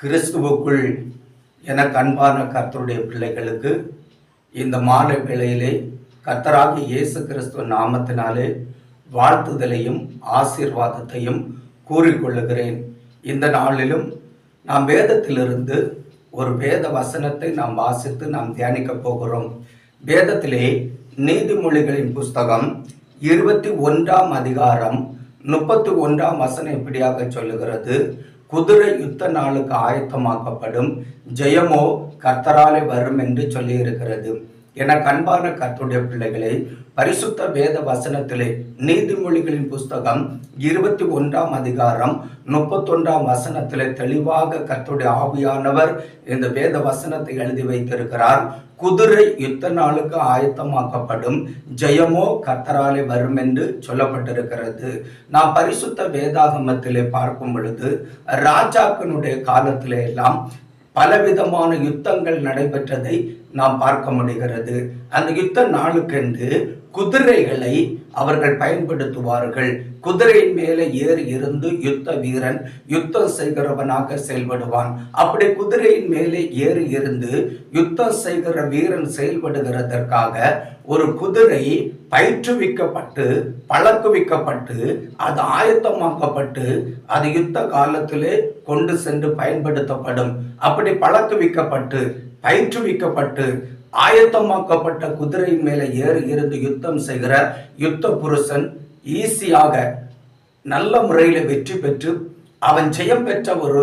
கிறிஸ்துவுக்குள் எனக்கு அன்பான கர்த்தருடைய பிள்ளைகளுக்கு இந்த மாலை வேளையிலே கர்த்தராகிய இயேசு கிறிஸ்துவ நாமத்தினாலே வாழ்த்துதலையும் ஆசீர்வாதத்தையும் கூறிக்கொள்ளுகிறேன். இந்த நாளிலும் நாம் வேதத்திலிருந்து ஒரு வேத வசனத்தை நாம் வாசித்து நாம் தியானிக்க போகிறோம். வேதத்திலே நீதிமொழிகளின் புஸ்தகம் 21ஆம் அதிகாரம் 31ஆம் வசனம் இப்படியாக சொல்லுகிறது: குதிரை யுத்த நாளுக்கு ஆயத்தமாக்கப்படும், ஜெயமோ கர்த்தராலே வரும் என்று சொல்லி இருக்கிறது. என அன்பான கர்த்தருடைய பிள்ளைகளை, பரிசுத்த வேத வசனத்திலே நீதிமொழிகளின் புஸ்தகம் 21ஆம் அதிகாரம் 31ஆம் வசனத்திலே தெளிவாக கர்த்தருடைய ஆவியானவர் இந்த வேத வசனத்தை எழுதி வைத்திருக்கிறார். குதிரை யுத்த நாளுக்கு ஆயத்தமாக்கப்படும், ஜெயமோ கர்த்தராலே வரும் என்று சொல்லப்பட்டிருக்கிறது. நாம் பரிசுத்த வேதாகமத்திலே பார்க்கும் பொழுது ராஜாக்களுடைய காலத்திலே எல்லாம் பலவிதமான யுத்தங்கள் நடைபெற்றதை நாம் பார்க்க முடிகிறது. அந்த யுத்த நாளுக்கென்று குதிரைகளை அவர்கள் பயன்படுத்துவார்கள். குதிரையின் மேலே ஏறி இருந்து யுத்த வீரன் யுத்தம் செய்கிறவனாக செயல்படுவான். அப்படி குதிரையின் மேலே ஏறி இருந்து யுத்தம் செய்கிற வீரன் செயல்படுகிறதற்காக ஒரு குதிரை பயிற்றுவிக்கப்பட்டு பழக்குவிக்கப்பட்டு அது ஆயத்தமாக்கப்பட்டு அது யுத்த காலத்திலே கொண்டு சென்று பயன்படுத்தப்படும். அப்படி பழக்குவிக்கப்பட்டு பயிற்றுவிக்கப்பட்டு ஆயத்தமாக்கப்பட்ட குதிரையின் மேலே ஏறி இருந்து யுத்தம் செய்கிற யுத்த புருஷன் ஈஸியாக நல்ல முறையில் வெற்றி பெற்று அவன் ஜெயம் பெற்ற ஒரு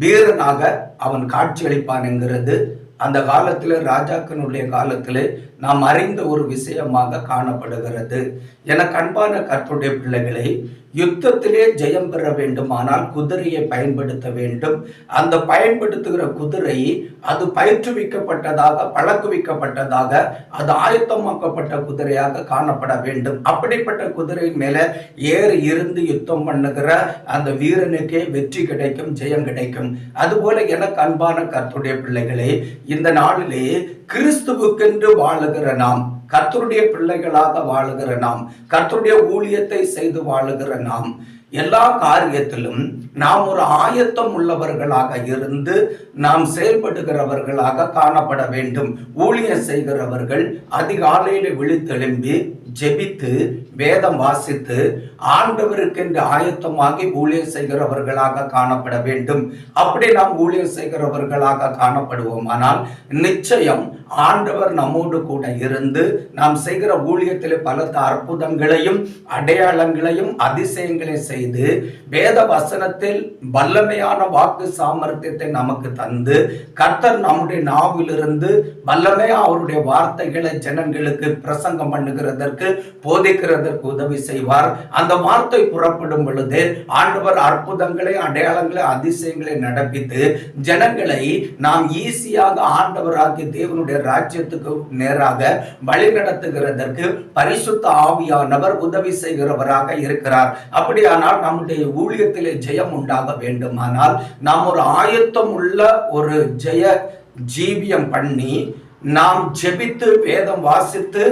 வீரனாக அவன் காட்சியளிப்பான் என்கிறது அந்த காலத்தில் ராஜாக்களுடைய காலத்தில் நாம் அறிந்த ஒரு விஷயமாக காணப்படுகிறது. எனக்கு அன்பான கர்த்தருடைய பிள்ளைகளை, யுத்தத்திலே ஜெயம் பெற வேண்டுமானால் குதிரையை பயன்படுத்த வேண்டும். அந்த பயன்படுத்துகிற குதிரை அது பயிற்றுவிக்கப்பட்டதாக பழக்குவிக்கப்பட்டதாக அது ஆயத்தமாக்கப்பட்ட குதிரையாக காணப்பட வேண்டும். அப்படிப்பட்ட குதிரை மேல ஏறி இருந்து யுத்தம் பண்ணுகிற அந்த வீரனுக்கே வெற்றி கிடைக்கும், ஜெயம் கிடைக்கும். அதுபோல எனக்கு அன்பான கர்த்தருடைய பிள்ளைகளே, இந்த நாளிலே கிறிஸ்துவுக்கென்று வாழுகிற நாம், கர்த்தருடைய பிள்ளைகளாக வாழுகிற நாம், கர்த்தருடைய ஊழியத்தை செய்து வாழுகிற நாம், எல்லா காரியத்திலும் நாம் ஒரு ஆயத்தம் உள்ளவர்களாக இருந்து நாம் செயல்படுகிறவர்களாக காணப்பட வேண்டும். ஊழியம் செய்கிறவர்கள் அதிகாலையில் விழித்தெழும்பி ஜெபித்து வேதம் வாசித்து ஆண்டவருக்கென்று ஆயத்தமாகி ஊழியம் செய்கிறவர்களாக காணப்பட வேண்டும். அப்படி நாம் ஊழியம் செய்கிறவர்களாக காணப்படுவோமானால் நிச்சயம் ஆண்டவர் நம்மோடு கூட இருந்து நாம் செய்கிற ஊழியத்தில் பல அற்புதங்களையும் அடையாளங்களையும் அதிசயங்களையும் செய்து வேத வசனத்தில் வல்லமையான வாக்கு சாமர்த்தியத்தை நமக்கு தந்து கர்த்தர் நம்முடைய நாவிலிருந்து வல்லமையா அவருடைய வார்த்தைகளை ஜனங்களுக்கு பிரசங்கம் பண்ணுகிறதற்கு போதிக்கிறதற்கு உதவி செய்வார். அந்த வார்த்தை புறப்படும் பொழுது ஆண்டவர் அற்புதங்களை அடையாளங்களை அதிசயங்களை நடப்பித்து ஜனங்களை நாம் ஈஸியாக ஆண்டவராகிய தேவனுடைய ராஜ்யத்துக்கு நேராக வழி நடத்துகிறதற்கு பரிசுத்த ஆவியானவர் உதவி செய்கிறவராக இருக்கிறார். அப்படியானால் நம்முடைய ஊழியத்திலே ஜெயம் உண்டாக வேண்டுமானால் நாம் ஒரு ஆயத்தம் உள்ள ஒரு ஜெய ஜீவியம் பண்ணி நாம் ஜெபித்து வேதம் வாசித்து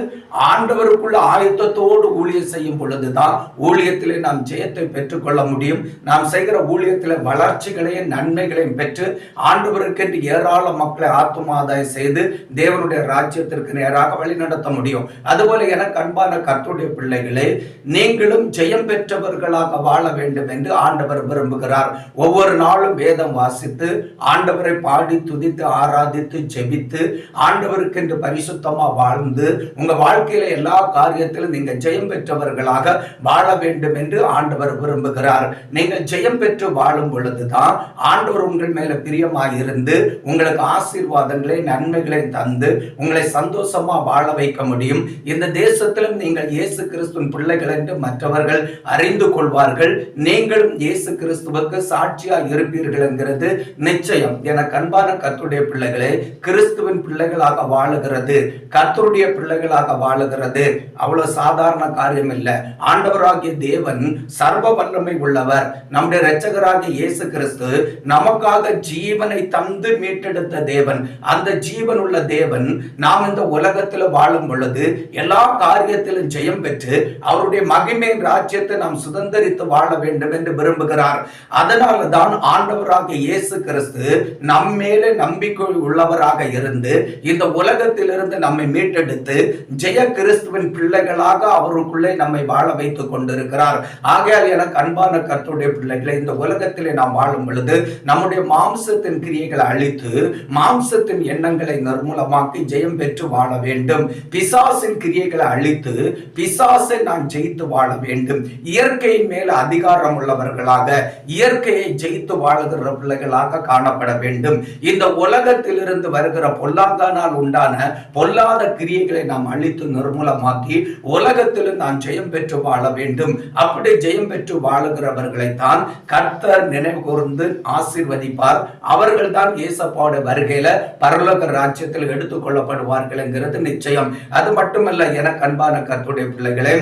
ஆண்டவருக்குள்ள ஆயத்தத்தோடு ஊழியம் செய்யும் பொழுதுதான் ஊழியத்திலே நாம் ஜெயத்தை பெற்றுக்கொள்ள முடியும். நாம் செய்கிற ஊழியத்திலே வளர்ச்சிகளையும் நன்மைகளையும் பெற்று ஆண்டவருக்கென்று ஏராள மக்களை ஆத்துமாதாயம் செய்து தேவனுடைய ராஜ்யத்திற்கு நேராக வழி நடத்த முடியும். அதுபோல எனக்கு அன்பான கர்த்தருடைய பிள்ளைகளே, நீங்களும் ஜெயம் பெற்றவர்களாக வாழ வேண்டும் என்று ஆண்டவர் விரும்புகிறார். ஒவ்வொரு நாளும் வேதம் வாசித்து ஆண்டவரை பாடி துதித்து ஆராதித்து ஜெபித்து ஆண்டவருக்கென்று பரிசுத்தமா வாழ்ந்து உங்க வாழ்க்கையில எல்லா காரியத்திலும் நீங்க ஜெயம் பெற்றவர்களாக வாழ வேண்டும் என்று ஆண்டவர் விரும்புகிறார். நீங்கள் ஜெயம் பெற்று வாழும் பொழுதுதான் ஆண்டவர் உங்கள் மேல பிரியமாயிருந்து உங்களுக்கு ஆசீர்வாதங்களை நன்மைகளை தந்து உங்களை சந்தோஷமா வாழ வைக்க முடியும். இந்த தேசத்திலும் நீங்கள் இயேசு கிறிஸ்துவின் பிள்ளைகள் என்று மற்றவர்கள் அறிந்து கொள்வார்கள். நீங்களும் இயேசு கிறிஸ்துவுக்கு சாட்சியா இருப்பீர்கள் என்கிறது நிச்சயம். என அன்பான கர்த்தருடைய பிள்ளைகளே, கிறிஸ்துவின் பிள்ளைகள் பிள்ளைகளாக வாழுகிறது, கர்த்தருடைய பிள்ளைகளாக வாழுகிறது அவ்வளவு சாதாரண காரியம் இல்லை. ஆண்டவராகிய தேவன் சர்வ வல்லமை உள்ளவர். நம்முடைய இரட்சகராகிய இயேசு கிறிஸ்து நமக்காக ஜீவனை தந்து மீட்டெடுத்த தேவன். அந்த ஜீவன் உள்ள தேவன் நாம் இந்த உலகத்தில் வாழும் பொழுது எல்லா காரியத்திலும் ஜெயம் பெற்று அவருடைய மகிமை ராஜ்யத்தை நாம் சுதந்திரித்து வாழ வேண்டும் என்று விரும்புகிறார். அதனால தான் ஆண்டவராகிய இயேசு கிறிஸ்து நம் மேலே நம்பிக்கை உள்ளவராக இருந்து இந்த உலகத்திலிருந்து நம்மை மீட்டெடுத்து ஜெய கிறிஸ்துவின் பிள்ளைகளாக அவருக்குள்ளே நம்மை வாழ வைத்துக் கொண்டிருக்கிறார். ஆகையால் எனக்கு அன்பான கர்த்தருடைய பிள்ளைகளை, இந்த உலகத்திலே நாம் வாழும் பொழுது நம்முடைய மாம்சத்தின் கிரியைகளை அழித்து மாம்சத்தின் எண்ணங்களை நிர்மூலமாக்கி ஜெயம் பெற்று வாழ வேண்டும். பிசாசின் கிரியைகளை அழித்து பிசாசை நாம் ஜெயித்து வாழ வேண்டும். இயற்கையின் மேல் அதிகாரம் உள்ளவர்களாக, இயற்கையை ஜெயித்து வாழுகிற பிள்ளைகளாக காணப்பட வேண்டும். இந்த உலகத்திலிருந்து வருகிற பொல்லாங்கானால் உண்டான பொல்லாத கிரியைகளை நாம் அழித்து நிர்மூலமாக்கி உலகத்திலும் நாம் ஜெயம் பெற்று வாழ வேண்டும். அப்படி ஜெயம் பெற்று வாழுகிறவர்களை தான் கர்த்தர் நினைவு கூர்ந்து ஆசீர்வதிப்பார். அவர்கள் தான் இயேசப்பாவுடைய வருகையில பரலோக ராஜ்யத்தில் எடுத்துக் கொள்ளப்படுவார்கள் என்கிறது நிச்சயம். அது மட்டுமல்ல, எனக்கு அன்பான கர்த்தருடைய பிள்ளைகளே,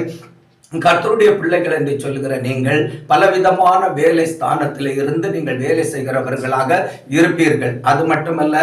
கர்த்தருடைய பிள்ளைகள் என்று சொல்லுகிற நீங்கள் பலவிதமான வேலை ஸ்தானத்தில் இருந்து நீங்கள் வேலை செய்கிறவர்களாக இருப்பீர்கள். அது மட்டுமல்ல,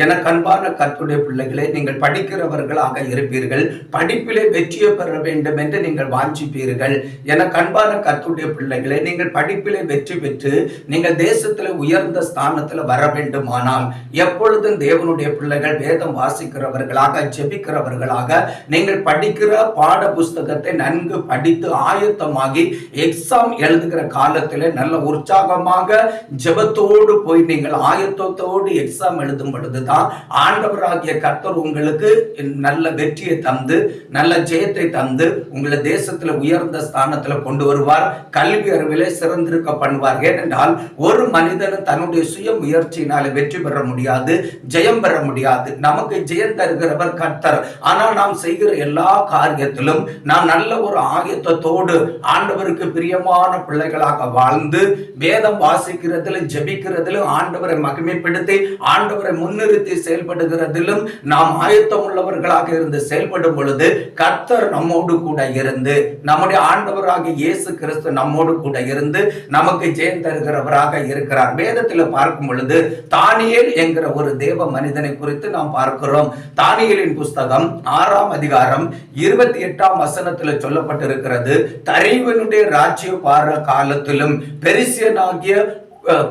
எனக்கு அன்பான கர்த்தருடைய பிள்ளைகளை, நீங்கள் படிக்கிறவர்களாக இருப்பீர்கள். படிப்பிலே வெற்றியை பெற வேண்டும் என்று நீங்கள் வாஞ்சிப்பீர்கள். எனக்கு அன்பான கர்த்தருடைய பிள்ளைகளை, நீங்கள் படிப்பிலே வெற்றி பெற்று நீங்கள் தேசத்தில் உயர்ந்த ஸ்தானத்தில் வர வேண்டுமானால் எப்பொழுதும் தேவனுடைய பிள்ளைகள் வேதம் வாசிக்கிறவர்களாக, ஜெபிக்கிறவர்களாக, நீங்கள் படிக்கிற பாட புஸ்தகத்தை நன்கு படி ஆயத்தமாகி எக்ஸாம் எழுதுகிற காலத்தில் நல்ல உற்சாகமாக ஜெபத்தோடு போய் நீங்கள் ஆயத்தத்தோடு எக்ஸாம் எழுதும் பொழுதுதான் ஆண்டவராகிய கர்த்தர் உங்களுக்கு நல்ல வெற்றியை தந்து நல்ல ஜெயத்தை தந்து உங்களை தேசத்தில் உயர்ந்த ஸ்தானத்தில் கொண்டு வருவார். கல்வி அறிவிலே சிறந்திருக்க பண்ணுவார். ஏனென்றால் ஒரு மனிதனும் தன்னுடைய சுய முயற்சியினால வெற்றி பெற முடியாது, ஜெயம் பெற முடியாது. நமக்கு ஜெயம் தருகிறவர் கர்த்தர். ஆனால் நாம் செய்கிற எல்லா காரியத்திலும் நாம் நல்ல ஒரு ஆயத்தத்தோடு ஆண்டவருக்கு பிரியமான பிள்ளைகளாக வாழ்ந்து வேதம் வாசிக்கிறதிலும் ஜெபிக்கிறதிலும் ஆண்டவரை மகிமைப்படுத்தி ஆண்டவரை முன்னிறுத்தி செயல்படுகிறதிலும் நாம் ஆயத்தம் உள்ளவர்களாக இருந்து செயல்படும் பொழுது கர்த்தர் நம்மோடு கூட இருந்து, நம்முடைய ஆண்டவராகிய இயேசு கிறிஸ்து நம்மோடு கூட இருந்து நமக்கு ஜெயம் தருகிறவராக இருக்கிறார். வேதத்தில் பார்க்கும் பொழுது தானியேல் என்கிற ஒரு தேவ மனிதனை குறித்து நாம் பார்க்கிறோம். தானியேலின் புஸ்தகம் 6ஆம் அதிகாரம் 28ஆம் வசனத்தில் சொல்லப்பட்டிருக்கிறது. தரிவனுடைய ராஜ்ய பார காலத்திலும் பெரிசியனாகிய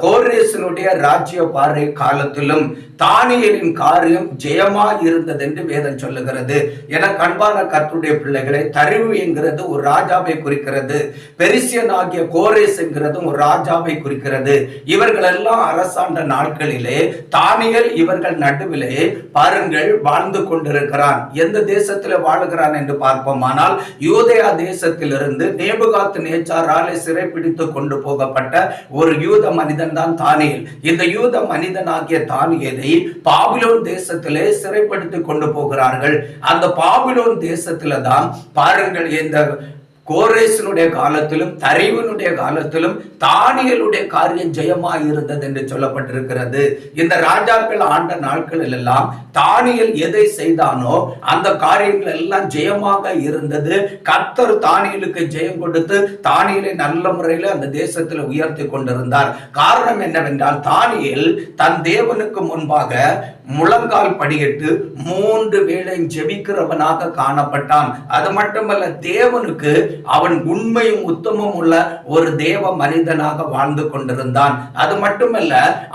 கோரேசனுடைய ராஜ்ய பாறை காலத்திலும் தானியேலின் காரியம் ஜெயமா இருந்தது என்று வேதம் சொல்லுகிறது. என அன்பான கர்த்தருடைய பிள்ளைகளை, தரிவு என்கிறது ஒரு ராஜாவை குறிக்கிறது. பெரிசியனாகிய கோரேஸ் என்கிறது ஒரு ராஜாவை குறிக்கிறது. இவர்கள் எல்லாம் அரசாண்ட நாட்களிலே தானியேல் இவர்கள் நடுவிலே பாருங்கள் வாழ்ந்து கொண்டிருக்கிறான். எந்த தேசத்தில் வாழுகிறான் என்று பார்ப்போமானால் யூதேயா தேசத்திலிருந்து நேபுகாத் நேச்சாராலே சிறைப்பிடித்து கொண்டு போகப்பட்ட ஒரு யூத மனிதன் தான் தானியேல். இந்த யூத மனிதனாகிய தானியேலை பாபிலோன் தேசத்திலே சிறைப்படுத்தி கொண்டு போகிறார்கள். அந்த பாபிலோன் தேசத்தில தான் பாருங்கள், இந்த கோரேசனுடைய காலத்திலும் தரிவனுடைய காலத்திலும் தானியேலுடைய காரியம் ஜெயமாய் இருந்தது என்று சொல்லப்பட்டிருக்கிறது. இந்த ராஜாக்கள் ஆண்ட நாட்களில் எல்லாம் தானியேல் எதை செய்தானோ அந்த காரியங்கள் எல்லாம் ஜெயமாக இருந்தது. கர்த்தர் தானியேலுக்கு ஜெயம் கொடுத்து தானியேலை நல்ல முறையில் அந்த தேசத்தில் உயர்த்தி கொண்டிருந்தார். காரணம் என்னவென்றால் தானியேல் தன் தேவனுக்கு முன்பாக முழங்கால் படியிட்டு 3 வேளை ஜெபிக்கிறவனாக காணப்பட்டான். அது மட்டுமல்ல, தேவனுக்கு அவன் உண்மையும் உத்தமும் உள்ள ஒரு தேவ மனிதனாக வாழ்ந்து கொண்டிருந்தான். அது மட்டுமல்ல,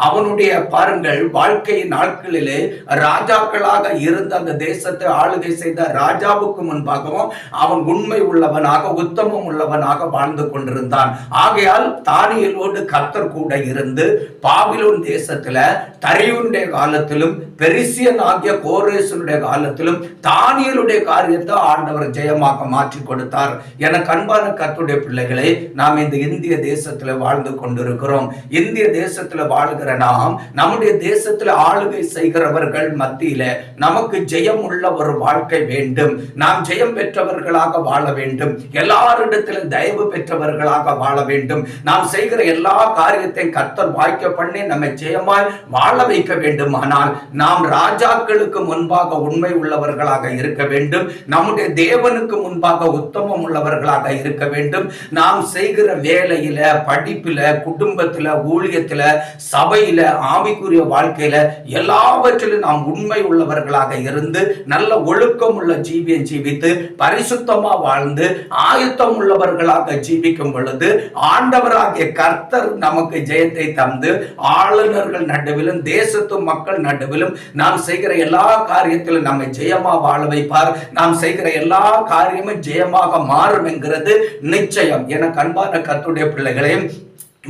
அவனுடைய பாருங்கள் வாழ்க்கை நாட்களிலே ராஜாக்களாக இருந்த அந்த தேசத்தை ஆளுகை செய்த ராஜாவுக்கு முன்பாகவும் அவன் உண்மை உள்ளவனாக உத்தமம் உள்ளவனாக வாழ்ந்து கொண்டிருந்தான். ஆகையால் தானியேலோடு கர்த்தர் கூட இருந்து பாபிலோன் தேசத்துல தரியுடைய காலத்திலும் பெரிசியன் ஆகிய கோரேசனுடைய காலத்திலும் தானியேலுடைய காரியத்தை ஆண்டவர் ஜெயமாக மாற்றி கொடுத்தார். எனக்கு அன்பான கர்த்தருடைய பிள்ளைகளே, நாம் இந்த இந்திய தேசத்துல வாழ்ந்து கொண்டிருக்கிறோம். இந்திய தேசத்துல வாழ்கிற நாம் நம்முடைய தேசத்துல ஆளுகை செய்கிறவர்கள் மத்தியில நமக்கு ஜெயம் உள்ள ஒரு வாழ்க்கை வேண்டும். நாம் ஜெயம் பெற்றவர்களாக வாழ வேண்டும். எல்லாரிடத்திலும் தயவு பெற்றவர்களாக வாழ வேண்டும். நாம் செய்கிற எல்லா காரியத்தையும் கர்த்தர் வாய்க்க பண்ணி நம்மை ஜெயமாய் வாழ வைக்க வேண்டுமானால் நாம் ராஜாக்களுக்கு முன்பாக உண்மை உள்ளவர்களாக இருக்க வேண்டும். நம்முடைய தேவனுக்கு முன்பாக உத்தமம் உள்ளவர்களாக இருக்க வேண்டும். நாம் செய்கிற வேலையில, படிப்புல, குடும்பத்துல, ஊழியத்துல, சபையில, ஆவிக்குரிய வாழ்க்கையில எல்லாவற்றிலும் நாம் உண்மை உள்ளவர்களாக இருந்து நல்ல ஒழுக்கம் உள்ள ஜீவியம் ஜீவித்து பரிசுத்தமா வாழ்ந்து ஆயத்தம் உள்ளவர்களாக ஜீவிக்கும் பொழுது ஆண்டவராகிய கர்த்தர் நமக்கு ஜெயத்தை தந்து ஆளுநர்கள் நடுவிலும் தேசத்து மக்கள் நடுவிலும் நாம் செய்கிற எல்லா காரியத்திலும் நம்மை ஜெயமா வாழ வைப்பார். நாம் செய்கிற எல்லா காரியமும் ஜெயமாக மாறும் என்கிறது நிச்சயம். என அன்பான கர்த்தருடைய பிள்ளைகளே,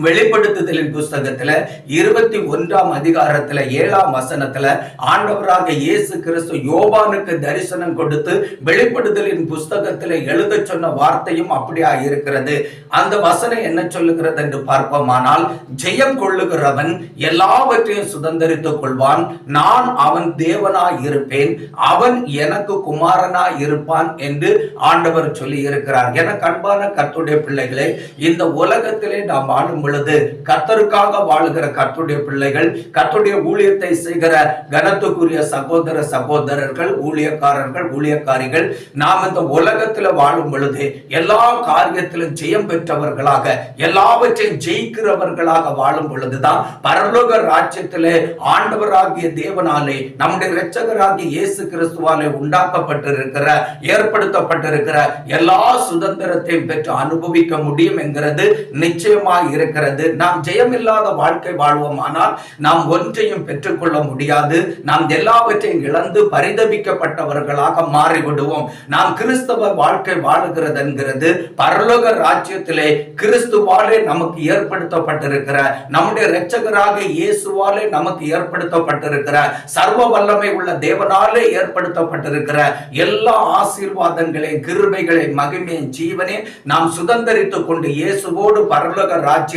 வெளிப்படுத்துதலின் புஸ்தகத்துல 21ஆம் அதிகாரத்துல 7ஆம் வசனத்துல ஆண்டவராக இயேசு கிறிஸ்து யோவானுக்கு தரிசனம் கொடுத்து வெளிப்படுத்தலின் புஸ்தகத்துல எழுத சொன்ன வார்த்தையும் அப்படியா இருக்கிறது. அந்த வசனம் என்ன சொல்லுகிறது என்று பார்ப்போமானால், ஜெயம் கொள்ளுகிறவன் எல்லாவற்றையும் சுதந்தரித்துக் கொள்வான், நான் அவன் தேவனாய் இருப்பேன், அவன் எனக்கு குமாரனாய் இருப்பான் என்று ஆண்டவர் சொல்லி இருக்கிறார். எனக்கு அன்பான கர்த்தருடைய பிள்ளைகளே, இந்த உலகத்திலே நாம் வாழும் பொழுது கர்த்தருக்காக வாழுகிற கர்த்தருடைய பிள்ளைகள், கர்த்தருடைய ஊழியத்தை செய்கிற கனத்துக்குரிய சகோதர சகோதரர்கள், ஊழியக்காரர்கள், ஊழியக்காரிகள், நாம் இந்த உலகத்தில் வாழும் பொழுது எல்லா காரியத்திலும் ஜெயம் பெற்றவர்களாக, எல்லாவற்றையும் ஜெயிக்கிறவர்களாக வாழும் பொழுதுதான் பரலோக ராஜ்யத்திலே ஆண்டவராகிய தேவனாலே, நம்முடைய இரட்சகராகிய இயேசு கிறிஸ்துவாலே உண்டாக்கப்பட்டிருக்கிற, ஏற்படுத்தப்பட்டிருக்கிற எல்லா சுதந்திரத்தையும் பெற்று அனுபவிக்க முடியும் என்கிறது நிச்சயமாக இருக்கிறது. நாம் ஜெயமில்லாத வாழ்க்கை வாழ்வோமானால் நாம் ஒன்றையும் பெற்றுக்கொள்ள முடியாது. நாம் எல்லாவற்றையும் இழந்து பரிதபிக்கப்பட்டவர்களாக மாறிவிடுவோம். நாம் கிறிஸ்தவ வாழ்க்கை வாழுகிறது என்கிறது பரலோக ராஜ்யத்திலே கிறிஸ்துவாலே நமக்கு ஏற்படுத்தப்பட்டிருக்கிற, நம்முடைய இரட்சகராக இயேசுவாலே நமக்கு ஏற்படுத்தப்பட்டிருக்கிற, சர்வ வல்லமை உள்ள தேவனாலே ஏற்படுத்தப்பட்டிருக்கிற எல்லா ஆசீர்வாதங்களை, கிருபைகளை, மகிமை, ஜீவனை நாம் சுதந்தரித்துக் கொண்டு இயேசுவோடு பரலோக ராஜ்யத்தில்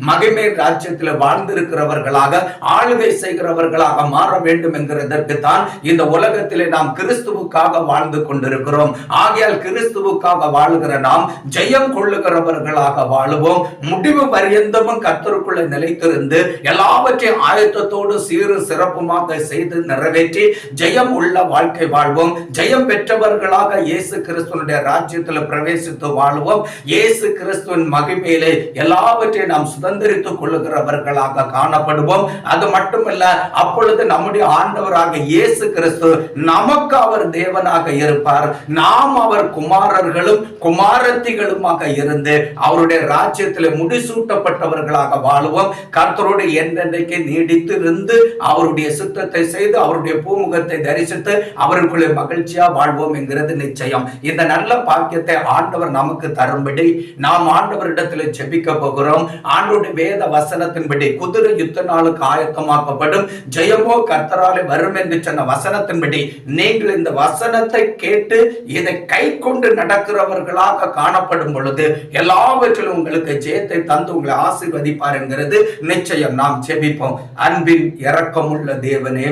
மகிமை ராஜ்யத்தில் வாழ்ந்திருக்கிறவர்களாக, ஆளுகை செய்கிறவர்களாக மாற வேண்டும் என்கிறதற்கு தான் இந்த உலகத்திலே நாம் கிறிஸ்துவுக்காக வாழ்ந்து கொண்டிருக்கிறோம். ஆகையால் கிறிஸ்துவுக்காக வாழுகிற நாம் ஜெயம் கொள்ளுகிறவர்களாக வாழுவோம். முடிவு பரியந்தமும் கர்த்தருக்குள்ள நிலைத்திருந்து எல்லாவற்றையும் ஆயத்தத்தோடு சீரும் சிறப்புமாக செய்து நிறைவேற்றி ஜெயம் உள்ள வாழ்க்கை வாழ்வோம். ஜெயம் பெற்றவர்களாக இயேசு கிறிஸ்துவனுடைய ராஜ்யத்தில் பிரவேசித்து வாழுவோம். இயேசு கிறிஸ்துவின் மகிமையிலே எல்லாவற்றையும் நாம் சுதந்திரித்துக் கொள்ளுகிறவர்களாக காணப்படுவோம். அது மட்டுமல்ல, அப்பொழுது நம்முடைய ஆண்டவராக இயேசு கிறிஸ்து நமக்கு அவர் தேவனாக இருப்பார். நாம் அவர் குமாரர்களும் குமாரத்திகளுமாக இருந்து அவருடைய ராஜ்யத்தில் முடிசூட்டப்பட்டவர்களாக வாழுவோம். கர்த்தரோடு என்றென்றைக்கு நீடித்து இருந்து அவருடைய சித்தத்தை செய்து அவருடைய பூமுகத்தை தரிசித்து அவருக்குள்ளே மகிழ்ச்சியா வாழ்வோம் என்கிறது நிச்சயம். இந்த நல்ல பாக்கியத்தை ஆண்டவர் நமக்கு தரும்படி நாம் ஆண்டவரிடத்தில் ஜெபிக்க போகிறோம். ஆண்டவருடைய வேத வசனத்தின்படி குதிரை யுத்த நாளுக்கு ஆயத்தமாக்கப்படும், ஜெயமோ கர்த்தராலே வரும் என்று சொன்ன வசனத்தின்படி நீங்கள் இந்த வசனத்தை கேட்டு இதை கை கொண்டு நடக்கிறவர்களாக காணப்படும் பொழுது எல்லாவற்றிலும் உங்களுக்கு ஜெயத்தை தந்து உங்களை ஆசீர்வதிப்பார் என்கிறது நிச்சயம். நாம் ஜெபிப்போம். அன்பின் இரக்கமுள்ள தேவனே,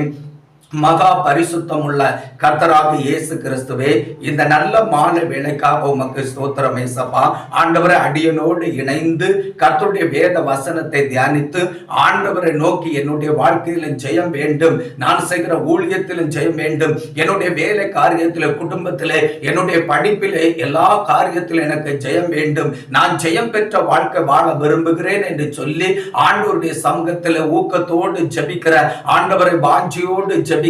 மகா பரிசுத்தம் உள்ள கர்த்தராக இயேசு கிறிஸ்துவே, இந்த நல்ல மாலை வேளைக்காக உமக்கு ஸ்தோத்திரம் ஏசப்பா. ஆண்டவரை அடியனோடு இணைந்து கர்த்தருடைய வேத வசனத்தை தியானித்து ஆண்டவரை நோக்கி என்னுடைய வாழ்க்கையிலும் ஜெயம் வேண்டும், நான் செய்கிற ஊழியத்திலும் ஜெயம் வேண்டும், என்னுடைய வேலை காரியத்திலே, குடும்பத்திலே, என்னுடைய படிப்பிலே, எல்லா காரியத்திலும் எனக்கு ஜெயம் வேண்டும், நான் ஜெயம் பெற்ற வாழ்க்கை வாழ விரும்புகிறேன் என்று சொல்லி ஆண்டவருடைய சமூகத்தில் ஊக்கத்தோடு ஜெபிக்கிற, ஆண்டவரை வாஞ்சியோடு ஜெபிக்கிற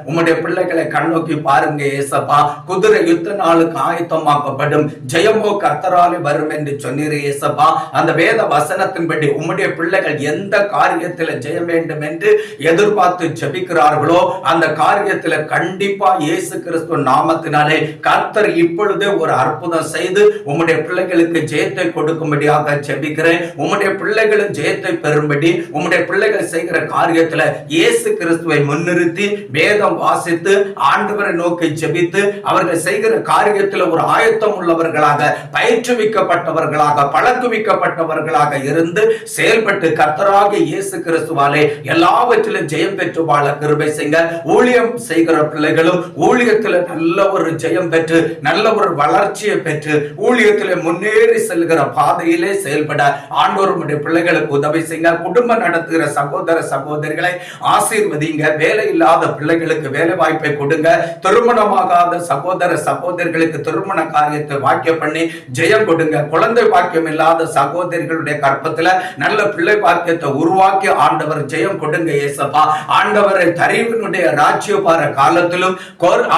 உம்முடைய பிள்ளைகளை கண்ணோக்கி பாருங்க ஏசப்பா. குதிரை யுத்த நாளுக்கு ஆயத்தமாக்கப்படும், ஜெயமோ கர்த்தராலே வரும் என்று சொன்னீரே ஏசப்பா. அந்த வேத வசனத்தின்படி உம்முடைய பிள்ளைகள் எந்த காரியத்தில் ஜெயம் வேண்டும் என்று எதிர்பார்த்து ஜெபிக்கிறார்களோ அந்த காரியத்தில் கண்டிப்பா இயேசு கிறிஸ்து நாமத்தினாலே கர்த்தர் இப்பொழுதே ஒரு அற்புதம் செய்து உம்முடைய பிள்ளைகளுக்கு ஜெயத்தை கொடுக்கும்படியாக ஜெபிக்கிறேன். உம்முடைய பிள்ளைகளும் ஜெயத்தை பெறும்படி உம்முடைய பிள்ளைகள் செய்கிற காரியத்தில் இயேசு கிறிஸ்துவை முன்னிறுத்தி வேதம் வாசித்து ஆண்டவரை நோக்கி ஜெபித்து அவர்கள் செய்கிற காரியத்தில் ஒரு ஆயத்தம் உள்ளவர்களாக, பயிற்றுவிக்கப்பட்டவர்களாக, பழக்குவிக்கப்பட்டவர்களாக இருந்து செயல்பட்டு கர்த்தராகிய இயேசு கிறிஸ்துவாலே எல்லாவற்றிலும் ஜெயம் பெற்று வாழ கிருபை செய்யுங்க. ஊழியம் செய்கிற பிள்ளைகளும் ஊழியத்தில் நல்ல ஒரு ஜெயம் பெற்று நல்ல ஒரு வளர்ச்சியை பெற்று ஊழியத்தில் முன்னேறி செல்கிற பாதையிலே செயல்பட ஆண்டவருடைய பிள்ளைகளுக்கு உதவி செய்யுங்க. குடும்பம் நடத்துகிற சகோதர சகோதரிகளை ஆசீர்வதிங்க. வேலை இல்லாத பிள்ளைகளுக்கு வேலை வாய்ப்பை கொடுங்க. திருமணமாகாத சகோதர சகோதரிகளுக்கு திருமண காரியத்தை வாக்கியம் பண்ணி ஜெயம் கொடுங்க. குழந்தை பாக்கியம் இல்லாத சகோதரிகளுடைய கற்பத்துல நல்ல பிள்ளை பாக்கியத்தை உருவாக்கி ஆண்டவர் ஜெயம் கொடுங்க. ஏசப்பா, ஆண்டவரை தரிவினுடைய ராஜ்யபார காலத்திலும்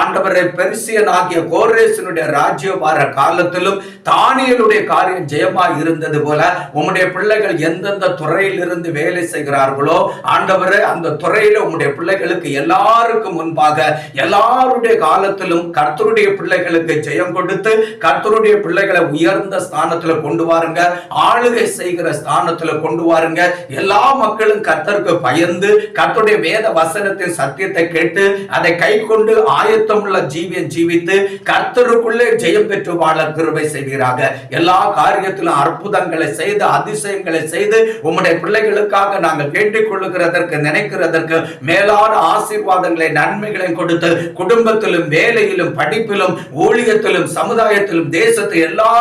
ஆண்டவரை பெர்சியனாகிய கோரேசனுடைய ராஜ்யபார காலத்திலும் தானியேலுடைய காரியம் ஜெயமாய் இருந்தது போல உம்முடைய பிள்ளைகள் எந்தெந்த துறையில் இருந்து வேலை செய்கிறார்களோ ஆண்டவரே, அந்த துறையில உம்முடைய பிள்ளைகளுக்கு எல்லாருக்கும் முன்பாக எல்லாருடைய காலத்திலும் கர்த்தருடைய பிள்ளைகளுக்கு ஜெயம் கொடுத்து கர்த்தருடைய பிள்ளைகளை உயர்ந்த ஸ்தானத்துல கொண்டு வாருங்க. ஆளுகை செய்கிற ஸ்தானத்துல கொண்டு வாருங்க. எல்லா மக்களும் கர்த்தருக்கு பயந்து கர்த்தருடைய வேத வசனத்தின் சத்தியத்தை கேட்டு அதை கை கொண்டு ஆயத்தம் உள்ள ஜீவியம் ஜீவித்து கர்த்தருக்குள்ளே ஜெயம் பெற்று வாழ கிருபை செய்கிறாங்க. எல்லா காரியத்திலும் அற்புதங்களை செய்து அதிசயங்களை செய்து உம்முடைய பிள்ளைகளுக்காக நாங்கள் வேண்டிக் கொள்ளுகிறதற்கு நினைக்கிறதற்கு மேலான ஆசீர்வாதங்களை நன்மைகளை கொடுத்து குடும்பத்திலும் வேலையிலும் படிப்பிலும் ஊழியத்திலும் சமுதாயத்திலும் தேசத்தில் எல்லா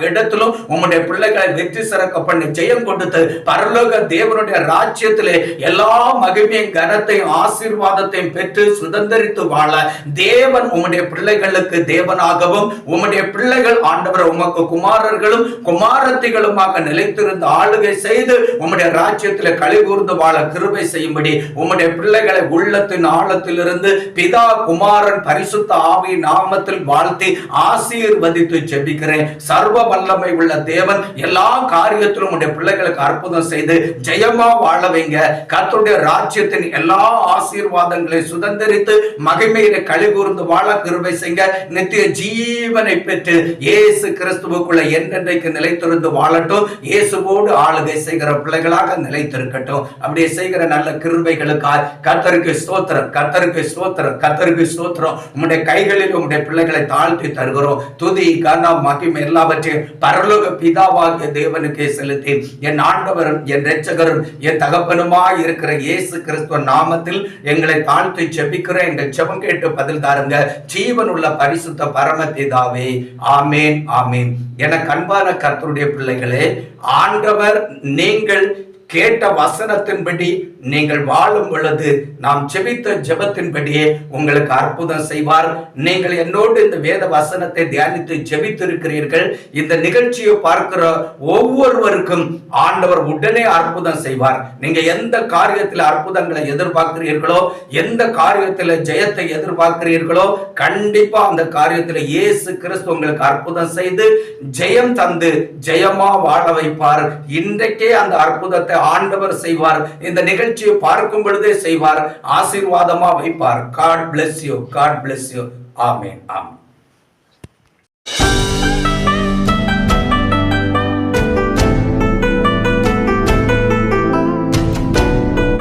இடத்திலும் உம்முடைய பிள்ளைகளை வெற்றி சிறக்க பண்ணி ஜெயம் கொடுத்து பரலோக தேவனுடைய ராஜ்யத்திலே எல்லா மகிமையும் கனத்தையும் ஆசீர்வாதத்தையும் பெற்று சுதந்திரித்து வாழ தேவன் உம்முடைய பிள்ளைகளுக்கு தேவனாகவும் உம்முடைய பிள்ளைகள் ஆண்டவர் உமக்கு குமாரர்களும் குமாரத்திகளுமாக நிலைத்திருந்த ஆளுகை செய்து உம்முடைய ராஜ்யத்தில் கலிகூர்ந்து வாழ கிருபை செய்யும்படி உம்முடைய பிள்ளைகளை உள்ளத்தின் ஆழத்திலிருந்து பிதா குமாரன் பரிசுத்த ஆவி நாமத்தில் வாழ்த்தி ஆசீர்வதித்து ஜெபிக்கிறேன். சர்வ வல்லமை உள்ள தேவன் எல்லா காரியத்திலும் உம்முடைய பிள்ளைகளுக்கு அற்புதம் செய்து ஜெயமா வாழ வைங்க. கர்த்தருடைய ராஜ்யத்தின் எல்லா ஆசீர்வாதங்களை சுதந்திரித்து மகிமையில கலிகூர்ந்து வாழ கிருபை செய்ங்க. நித்திய ஜீவனை பெற்று இயேசு கிறிஸ்துவுக்குள்ள என்றென்றைக்கு நிலைத்திருந்து வாழட்டும். இயேசுவோடு ஆளுகை செய்கிற பிள்ளைகளாக நிலைத்திருக்கட்டும். அப்படியே செய்கிற நல்ல கிருபைகளுக்காக கர்த்தருக்கு ஸ்தோத்திரம், கர்த்தருக்கு ஸ்தோத்திரம், கர்த்தருக்கு ஸ்தோத்திரம். உம்முடைய கைகளில் உம்முடைய பிள்ளைகளை தாழ்த்தி தருகிறோம். துதி கனம் மகிமை எல்லாவற்றையும் பரலோக பிதாவாகிய தேவனுக்கே செலுத்தி என் ஆண்டவரும் என் இரட்சகரும் என் தகப்பனுமாய் இருக்கிற இயேசு கிறிஸ்துவ நாமத்தில் எங்களை தாழ்த்தி ஜெபிக்கிற எங்கள் ஜெபம் கேட்டு பதில் தாருங்க. ஜீவன் உள்ள பரிசுத்த பரம பிதாவே, ஆமேன் ஆமேன். என அன்பான கர்த்தருடைய பிள்ளைகளே, ஆண்டவர் நீங்கள் கேட்ட வசனத்தின்படி நீங்கள் வாழும் பொழுது நாம் ஜெபித்த ஜெபத்தின்படியே உங்களுக்கு அற்புதம் செய்வார். நீங்கள் என்னோடு இந்த வேத வசனத்தை தியானித்து ஜெபித்திருக்கிறீர்கள். இந்த நிகழ்ச்சியை பார்க்கிற ஒவ்வொருவருக்கும் ஆண்டவர் உடனே அற்புதம் செய்வார். நீங்க எந்த காரியத்தில் அற்புதங்களை எதிர்பார்க்கிறீர்களோ, எந்த காரியத்தில் ஜெயத்தை எதிர்பார்க்கிறீர்களோ, கண்டிப்பா அந்த காரியத்தில் இயேசு கிறிஸ்து உங்களுக்கு அற்புதம் செய்து ஜெயம் தந்து ஜெயமா வாழ வைப்பார். இன்றைக்கே அந்த அற்புதத்தை ஆண்டவர் செய்வார். இந்த நிகழ்ச்சியை பார்க்கும் பொழுதே செய்வார். ஆசீர்வாதமா வைப்பார். God bless you. God bless you. Amen. Amen.